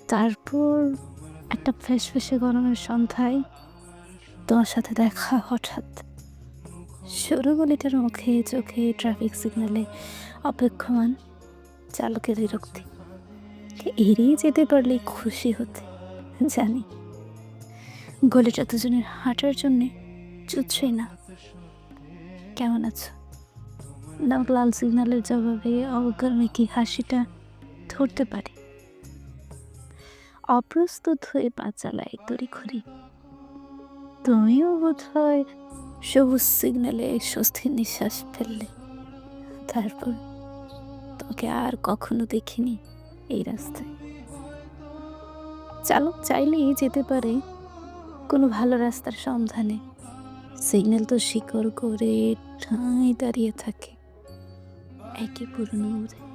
তারপর একটা ফ্যাসফ্যাসে গরমের সন্ধ্যায় তোমার সাথে দেখা হঠাৎ। সরু গলিটার মুখে চোখে ট্রাফিক সিগন্যালে অপেক্ষমান চালকের বিরক্তি এড়িয়ে যেতে পারলেই খুশি হতে। জানি গলিটা দুজনের হাঁটার জন্যে জুতছেই না। কেমন আছো? না লাল সিগন্যালের জবাবে অবগামী হাসিটা ধরতে পারি। অপ্রস্তুত হয়ে পা চালায় তড়িঘড়ি। তুমিও বোধ হয় সবুজ সিগন্যালে স্বস্তির নিঃশ্বাস ফেললে। তারপর তোকে আর কখনো দেখিনি এই রাস্তায়। চালক চাইলেই যেতে পারে কোনো ভালো রাস্তার সন্ধানে। সিগন্যাল তো শিকড় করে ঠাঁই দাঁড়িয়ে থাকে একই পুরনো মোড়ে।